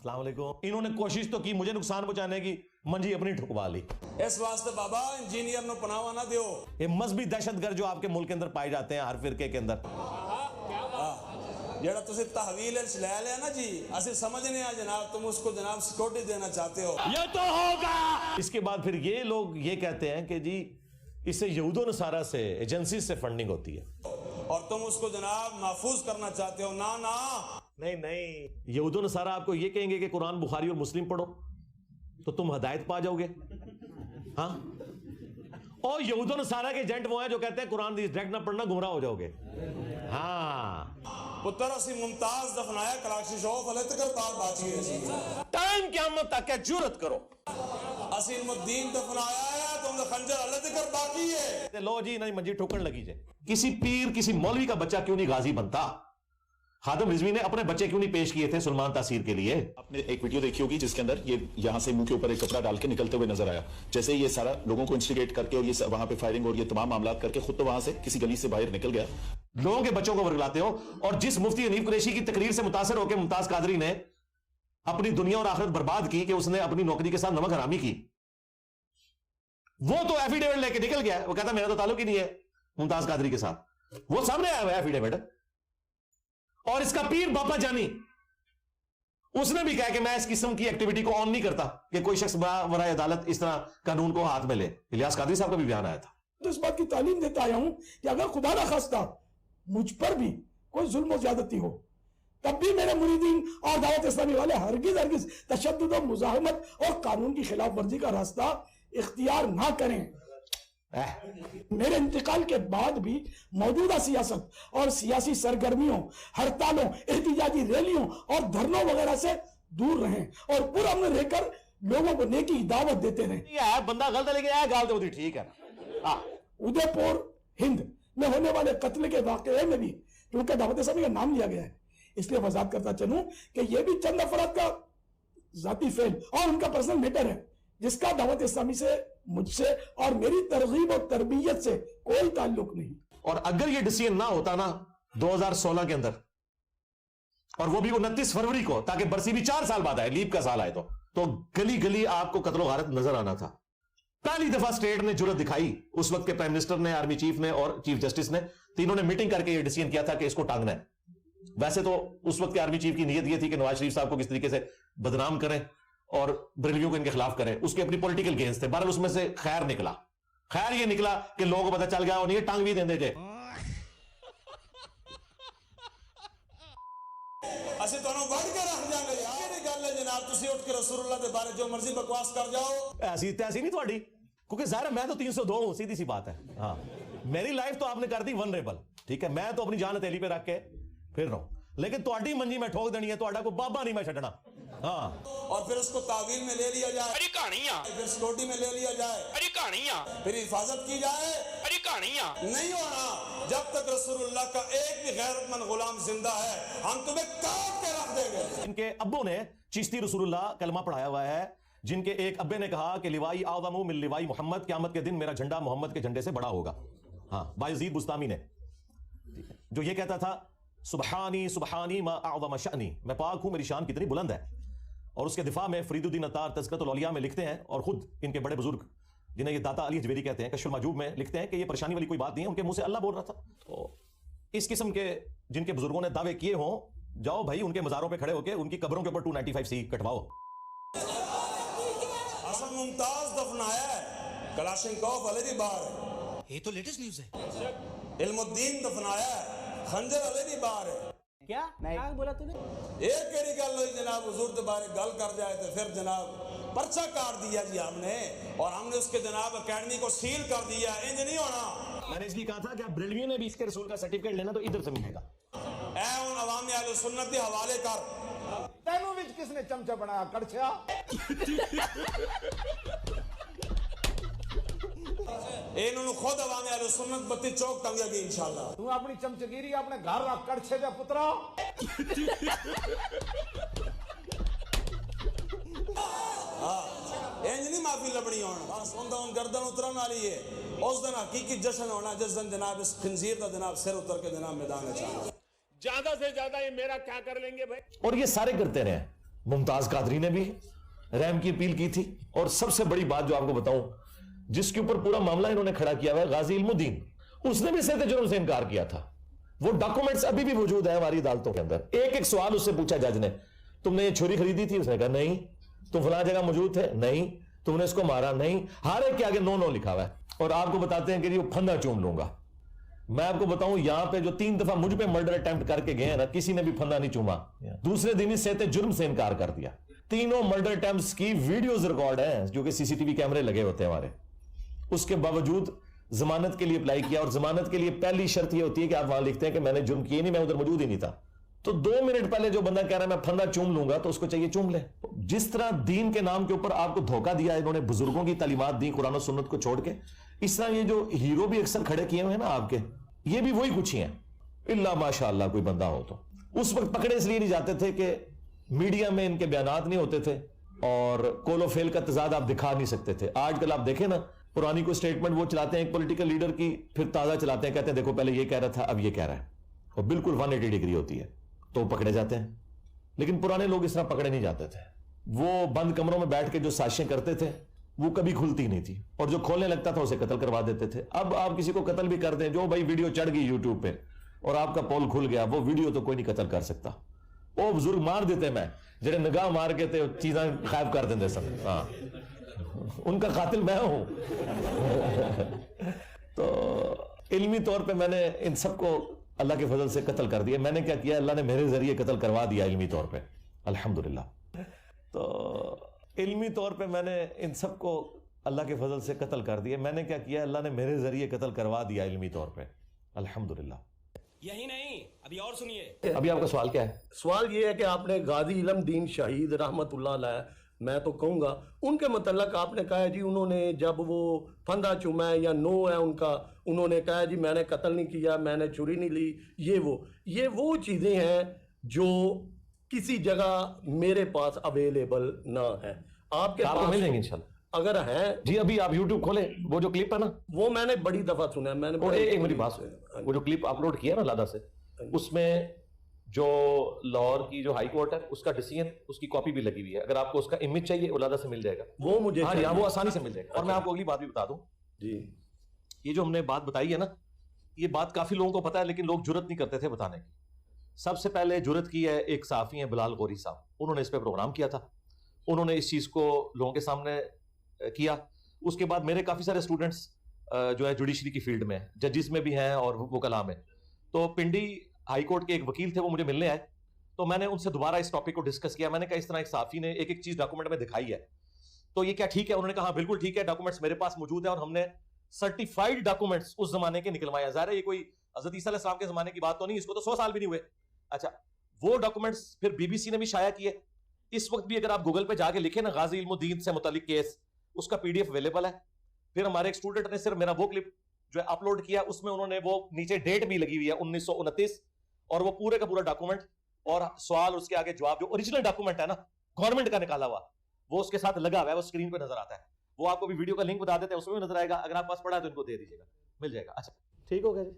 अस्सलाम वालेकुम। इन्होंने कोशिश तो की मुझे नुकसान पहुंचाने की, मंजी अपनी ठुकवा ली। इस वास्ते बाबा इंजीनियर नो पनावा ना दियो। ये मजहबी दहशतगर्द जो आपके मुल्क के अंदर पाए जाते हैं हर फिरके के अंदर, जेड़ा तुसी तहवील ले लिया ना जी, असि समझने आ जनाब तुम उसको जनाब सिक्योरिटी देना चाहते हो। ये तो होगा। इसके बाद फिर ये लोग ये कहते हैं कि जी इससे यहूदो नसारा से एजेंसी से फंडिंग होती है और तुम उसको जनाब महफूज करना चाहते हो। ना ना नहीं नहीं, यहूदो नसारा आपको ये कहेंगे कि कुरान बुखारी और मुस्लिम पढ़ो तो तुम हदायत पा जाओगे। हाँ, और यहूदो नसारा के एजेंट वो हैं जो कहते हैं कुरान डायरेक्ट ना पढ़ना गुमराह हो जाओगे। हाँ, पुत्र असी मुमताज दफनाया कराची शौफ अलग तक बात बाची है। टाइम क़यामत तक है, जुरत करो। असी इल्मुद्दीन दफनाया है, तुम खंजर अलग तक बाकी है। लो जी, नहीं मंजी ठोकन लगी जे। किसी पीर किसी मौलवी का बच्चा क्यों नहीं गाजी बनता? खादिम रिजवी ने अपने बच्चे क्यों नहीं पेश किए थे सुलेमान तासीर के लिए? आपने एक वीडियो देखी होगी जिसके अंदर ये यहाँ से मुंह के ऊपर एक कपड़ा डाल के निकलते हुए नजर आया। जैसे ये सारा लोगों को इंस्टिगेट करके और ये वहां पे फायरिंग और ये तमाम मामला करके खुद तो वहां से किसी गली से बाहर निकल गया। लोगों के बच्चों को वर्गलाते हो। और जिस मुफ्ती हनीफ कुरैशी की तकरीर से मुतासर होकर मुमताज कादरी ने अपनी दुनिया और आखिरत बर्बाद की कि उसने अपनी नौकरी के साथ नमक हरामी की, वो तो एफिडेविट लेके निकल गया। वो कहता मेरा तो ताल्लुक ही नहीं है मुमताज कादरी के साथ। वो सामने आया हुआ है एफिडेविट। और इसका पीर बाबा जानी उसने भी कहा कि मैं इस किस्म की एक्टिविटी को ऑन नहीं करता कि कोई शख्स वराए अदालत इस तरह कानून को हाथ में ले। इलियास कादरी साहब का भी बयान आया था। तो इस बात की तालीम देता आया हूं कि अगर खुदा ना खास्ता मुझ पर भी कोई जुल्म और ज्यादती हो, तब भी मेरे मुरीदीन और दावत इस्लामी वाले हरगिज हरगिज तशद्दुद और मुज़ाहमत और कानून की खिलाफ वर्जी का रास्ता इख्तियार ना करें। मेरे इंतकाल के बाद भी मौजूदा सियासत और सियासी सरगर्मियों, हड़तालों, एहतिजाजी रैलियों और धरनों वगैरह से दूर रहें और पुरअमन रहकर लोगों को नेकी की दावत देते रहें। बंदा गलत है लेकिन आया गाल दे ठीक है। उदयपुर हिंद में होने वाले कत्ल के वाकये में भी क्योंकि दावत इस्लामी का नाम लिया गया है, इसलिए वजाहत करता चलूं कि यह भी चंद अफराद का जाती फेल और उनका पर्सनल मैटर है जिसका दावत इस्लामी से, मुझसे और मेरी तरगीब और तरबियत से कोई ताल्लुक नहीं। और अगर ये डिसीजन ना होता ना 2016 के अंदर, और वो भी 29 फरवरी को, ताकि बरसी भी 4 साल बाद आए, लीप का साल आए, तो गली गली आपको कत्लो गारत नजर आना था। पहली दफा स्टेट ने जुर्रत दिखाई, उस वक्त के प्राइम मिनिस्टर ने, आर्मी चीफ ने और चीफ जस्टिस ने, तीनों ने मीटिंग करके ये डिसीजन किया था कि इसको टांगना है। वैसे तो उस वक्त के आर्मी चीफ की नीयत ये थी कि नवाज शरीफ साहब को किस तरीके से बदनाम करें और बरेलवियों को इनके खिलाफ करें, उसके अपनी पॉलिटिकल गेंस थे। बहरहाल उसमें से खैर निकला। खैर ये निकला कि लोगों को पता चल गया और ये टांग भी देंगे जे। ਅਸੀਂ ਤੁਹਾਨੂੰ ਵੱਢ ਕੇ ਰੱਖ ਜਾਾਂਗੇ ਯਾਰ। ਕਿਹੜੀ ਗੱਲ ਹੈ ਜਨਾਬ, ਤੁਸੀਂ ਉੱਠ ਕੇ ਰਸੂਲullah ਦੇ ਬਾਰੇ जो मर्जी बकवास कर जाओ। ऐसी तैसी नहीं थोड़ी, क्योंकि ज़ाहिर है मैं तो 302 हूं, सीधी सी बात है। हाँ, मेरी लाइफ तो आपने कर दी वनरेबल, ठीक है। मैं तो अपनी जान हथेली पे रख के फिर रहा हूं, लेकिन तुम्हारी मंजी मैं ठोक देनी है, तुम्हारा कोई बाबा नहीं मैं छड़ना। हाँ, और फिर उसको तावील में ले लिया जाए, अरे कहानियां, फिर सिक्योरिटी में ले लिया जाए, अरे कहानियां, फिर हिफाजत की जाए, अरे कहानियां। नहीं होना जब तक रसूलुल्लाह का एक भी गैरतमंद गुलाम जिंदा है, हम तुम्हें काट के रख देंगे। इनके अब्बों ने चिश्ती रसूलुल्लाह कलमा पढ़ाया हुआ है, जिनके एक अब्बे ने कहा कि लिवाई आज़मु मिन लिवाई मोहम्मद, क़यामत के दिन मेरा झंडा मोहम्मद के झंडे से बड़ा होगा। हाँ, बायज़ीद बुस्तामी ने, जो ये कहता था सुबहानी सुबहानी मा आज़म शअनी, मैं पाक हूं मेरी शान कितनी बुलंद है। और उसके दिफा में फरीदुद्दीन अत्तार तज़किरतुल औलिया में लिखते हैं, और खुद इनके बड़े बुजुर्ग जिन्हें ये दाता अली हजवेरी कहते हैं, कश्फुल माजूब में लिखते हैं कि ये परेशानी वाली कोई बात नहीं है, उनके मुंह से अल्लाह बोल रहा था। तो इस किस्म के जिनके बुजुर्गों ने दावे किए हों, जाओ भाई उनके मज़ारों पे खड़े होकर उनकी कब्रों के ऊपर 295C कटवाओ। हसन मुमताज दफनाया है, कलाशिनकोव अलरेडी बाहर है। ये तो लेटेस्ट न्यूज़ है। इल्मुद्दीन दफनाया है, खंजर अलरेडी बाहर है। क्या क्या बोला तूने? एक केड़ी गल हुई जनाब, हुजूर के बारे गल कर जाए तो फिर जनाब पर्चा काट दिया जी हमने, और हमने उसके जनाब अकेडमी को सील कर दिया। इंज नहीं होना। मैंने इसलिए कहा था कि आप बरेलवियों ने भी इसके रसूल का सर्टिफिकेट लेना तो इधर से मिलेगा। ऐ उन अवाम अहले सुन्नत के हवाले कर। तेनों विच किसने चमचा बनाया कड़छा? इन्होंने खुद अवाम अहले सुन्नत बत्ती चौक टंगेगी इंशाल्लाह। तू अपनी चमचगिरी अपने घर रख, कड़छे दे पुत्रा। इंज नहीं माफी लबनी होना, बस उन गर्दन उतरन वाली है। उस दिन हकीकी जश्न होना जिस दिन जनाब इस खंजीर का जनाब सिर उतर के जनाब मैदान में जाना। ज्यादा से ज्यादा ये मेरा क्या कर लेंगे भाई? और ये सारे करते रहे, मुमताज कादरी ने भी रहम की अपील की थी। और सबसे बड़ी बात जो आपको बताऊं, जिसके ऊपर पूरा मामला इन्होंने खड़ा किया हुआ है, गाजी इल्मुद्दीन, उसने भी सेते जुर्म से इनकार किया था। वो डॉक्यूमेंट्स अभी भी मौजूद है हमारी अदालतों के अंदर। एक एक सवाल उससे पूछा जज ने, तुमने ये छुरी खरीदी थी? उसने कहा नहीं। तुम फलां जगह मौजूद थे? नहीं। तुमने इसको मारा? नहीं। हर एक के आगे नो नो लिखा हुआ है। और आपको बताते हैं कि ये फंदा चूम लूंगा। मैं आपको बताऊं, यहां पे जो 3 दफा मुझ पे मर्डर अटेम्प्ट करके गए हैं ना, किसी ने भी फंदा नहीं चूमा। दूसरे दिन ही सेते जुर्म से इनकार कर दिया। तीनों मर्डर अटेम्प्ट्स की वीडियोज रिकॉर्ड हैं, जो कि सीसीटीवी कैमरे लगे होते हैं हमारे। उसके बावजूद जमानत के लिए अप्लाई किया। और जमानत के लिए पहली शर्त यह होती है कि आप वहां लिखते हैं कि मैंने जुर्म किए नहीं, मैं उधर मौजूद ही नहीं था। तो 2 मिनट पहले जो बंदा कह रहा है मैं फंदा चूम लूंगा, तो उसको चाहिए चूम ले। जिस तरह दीन के नाम के ऊपर आपको धोखा दिया इन्होंने, बुजुर्गों की तालीमात दी कुरान और सुन्नत को छोड़ के, इस तरह ये जो हीरो भी अक्सर खड़े किए हुए हैं ना आपके, ये भी वही कुछ ही हैं, इल्ला माशाअल्लाह कोई बंदा हो तो। उस वक्त पकड़े इसलिए नहीं जाते थे कि मीडिया में इनके बयानात नहीं होते थे और कोलो फेल का तजाद आप दिखा नहीं सकते थे। आजकल आप देखें ना, पुरानी कोई स्टेटमेंट वो चलाते हैं एक पॉलिटिकल लीडर की, फिर ताजा चलाते हैं, कहते हैं देखो पहले ये कह रहा था अब ये कह रहा है, और बिल्कुल 180 डिग्री होती है, तो पकड़े जाते हैं। लेकिन पुराने लोग इस तरह पकड़े नहीं जाते थे। वो बंद कमरों में बैठ के जो साजिशें करते थे वो कभी खुलती नहीं थी, और जो खोलने लगता था उसे कत्ल करवा देते थे। अब आप किसी को कत्ल भी कर दें, जो भाई वीडियो चढ़ गई यूट्यूब पे और आपका पोल खुल गया, वो वीडियो तो कोई नहीं कत्ल कर सकता। वो बुजुर्ग मार देते, मैं जेड़े निगाह मार के ते चीजें गायब कर देंगे सब। हाँ, उनका कातिल मैं हूं। तो इल्मी तौर पे मैंने इन सबको अल्लाह के फजल से कत्ल कर दिया। मैंने क्या किया, अल्लाह ने मेरे जरिए कत्ल करवा दिया इल्मी तौर पे, अल्हम्दुलिल्लाह। तो इल्मी तौर पे मैंने इन सबको अल्लाह के फजल से कत्ल कर दिया। मैंने क्या किया, अल्लाह ने मेरे जरिए कत्ल करवा दिया इल्मी तौर पे, अल्हम्दुलिल्लाह। यही नहीं, अभी और सुनिए। अभी आपका सवाल क्या है? सवाल ये है कि आपने गाजी इल्मुद्दीन शहीद रहमतुल्लाह अलैह, मैं तो कहूँगा उनके मतलब आपने कहा जी, उन्होंने जब वो फंदा चूमा है या नो है उनका, उन्होंने कहा जी मैंने कत्ल नहीं किया, मैंने छुरी नहीं ली, ये वो चीज़ें हैं जो किसी जगह मेरे पास अवेलेबल ना है। आपके आपको पास मिल जाएंगे इंशाल्लाह। अगर हैं जी, अभी आप YouTube खोले, वो जो क्लिप है ना, वो मैंने बड़ी दफा सुना है। मैंने एक मेरी बात सुनो, वो जो क्लिप अपलोड किया ना लादा से, उसमें जो लाहौर की जो हाई कोर्ट है उसका डिसीजन, उसकी कॉपी भी लगी हुई है। अगर आपको उसका इमेज चाहिए वो लादा से मिल जाएगा। वो मुझे हाँ जी, वो आसानी से मिल जाएगा। और मैं आपको अगली बात भी बता दूं जी, ये जो हमने बात बताई है ना, ये बात काफी लोगों को पता है, लेकिन लोग जुर्रत नहीं करते थे बताने की। सबसे पहले जुर्रत की है एक सहाफी है बिलाल गौरी साहब, उन्होंने इस पर प्रोग्राम किया था, उन्होंने इस चीज को लोगों के सामने किया। उसके बाद मेरे काफी सारे स्टूडेंट्स जो है जुडिशरी की फील्ड में, जजिस में भी हैं और वो कला में, तो पिंडी हाई कोर्ट के एक वकील थे, वो मुझे मिलने आए, तो मैंने उनसे दोबारा इस टॉपिक को डिस्कस किया। मैंने कहा इस तरह एक सहाफी ने एक एक चीज डॉक्यूमेंट में दिखाई है, तो ये क्या ठीक है? उन्होंने कहा हाँ बिल्कुल ठीक है, डॉक्यूमेंट्स मेरे पास मौजूद है और हमने सर्टिफाइड डॉक्यूमेंट्स उस जमाने के निकलवाए। ज़ाहिर है ये कोई हज़रत ईसा अलैहिस्सलाम के जमाने की बात तो नहीं, इसको तो 100 साल भी नहीं हुए। अच्छा, वो डॉक्यूमेंट्स फिर बीबीसी ने भी शाया किए। इस वक्त भी अगर आप गूगल पे जाके लिखे ना गाजी इल्मुद्दीन से मुतालिक केस, उसका PDF अवेलेबल है। फिर हमारे एक स्टूडेंट ने सिर्फ मेरा वो क्लिप जो है अपलोड किया, उसमें उन्होंने वो नीचे डेट भी लगी हुई है 1929, और वो पूरे का पूरा डॉक्यूमेंट और सवाल उसके आगे जवाब, जो ओरिजिनल डॉक्यूमेंट है ना गवर्नमेंट का निकाला हुआ, वो उसके साथ लगा हुआ है, वो स्क्रीन पे नजर आता है। वो आपको भी वीडियो का लिंक बता देते हैं, उसमें भी नजर आएगा। अगर आप पास पड़ा है तो इनको दे दीजिएगा, मिल जाएगा। अच्छा ठीक हो गया जी।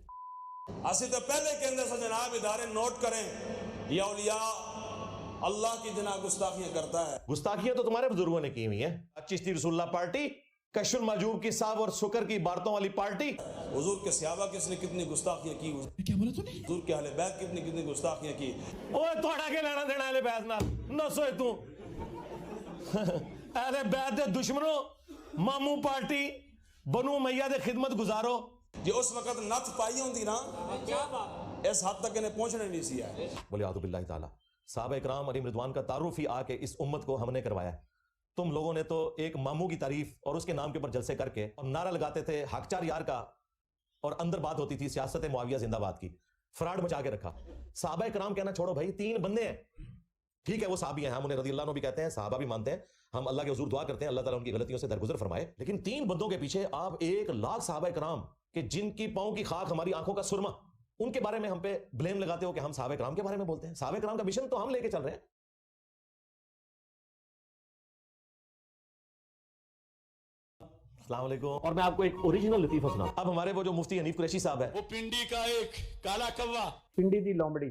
असि तो पहले के अंदर से जनाब इदारे नोट करें, ये औलिया अल्लाह की जनाब गुस्ताखियां करता है। गुस्ताखियां तो तुम्हारे बुजुर्गों ने की हुई है। चिश्ती रसूलुल्लाह पार्टी, कशुल माजूब की साहब और शुक्र की इबारतों वाली पार्टी। हुजूर के सहाबा किसने कितनी गुस्ताखियां की, क्या बोला तूने? हुजूर के अहले बैत कितनी कितनी गुस्ताखियां की। ओए तोड़ा के लेना देना अहले बैत नाल न सोए तू। अहले बैत दे दुश्मनों, मामू पार्टी, बनू मैया दे खिदमत गुजारो। जे उस वक्त नथ पाई होंदी ना, इस हद तक इन्हें पहुंचने नहीं सी आए। बोले आदु बिल्लाहि ताला, साहबा इकराम अली रिदवान का तारुफ ही आके इस उम्मत को हमने करवाया। तुम लोगों ने तो एक मामू की तारीफ और उसके नाम के ऊपर जलसे करके और नारा लगाते थे हकचार यार का, और अंदर बात होती थी सियासत मुआविया जिंदाबाद की, फ्रॉड मचा के रखा। साहबा इकराम कहना छोड़ो भाई, 3 बंदे हैं, ठीक है वो साहबी हैं, हम उन्हें रज़ियल्लाहु अन्हु भी कहते हैं, साहबा भी मानते हैं, हम अल्लाह के हुजूर दुआ करते हैं अल्लाह ताला उनकी गलतियों से दरगुजर फरमाए। लेकिन 3 बंदों के पीछे आप 1 लाख साहबा इकराम के जिनकी पांव की खाक हमारी आंखों का सुरमा, उनके बारे में हम पे ब्लेम लगाते हो कि हम साहबा इकराम के बारे में बोलते हैं। साहबा इकराम का मिशन तो हम लेके चल रहे हैं। अस्सलाम वालेकुम। और मैं आपको एक ओरिजिनल लतीफा सुना। अब हमारे वो जो मुफ्ती हनीफ कुरैशी साहब है, वो पिंडी का एक काला कौवा, पिंडी दी लोमड़ी।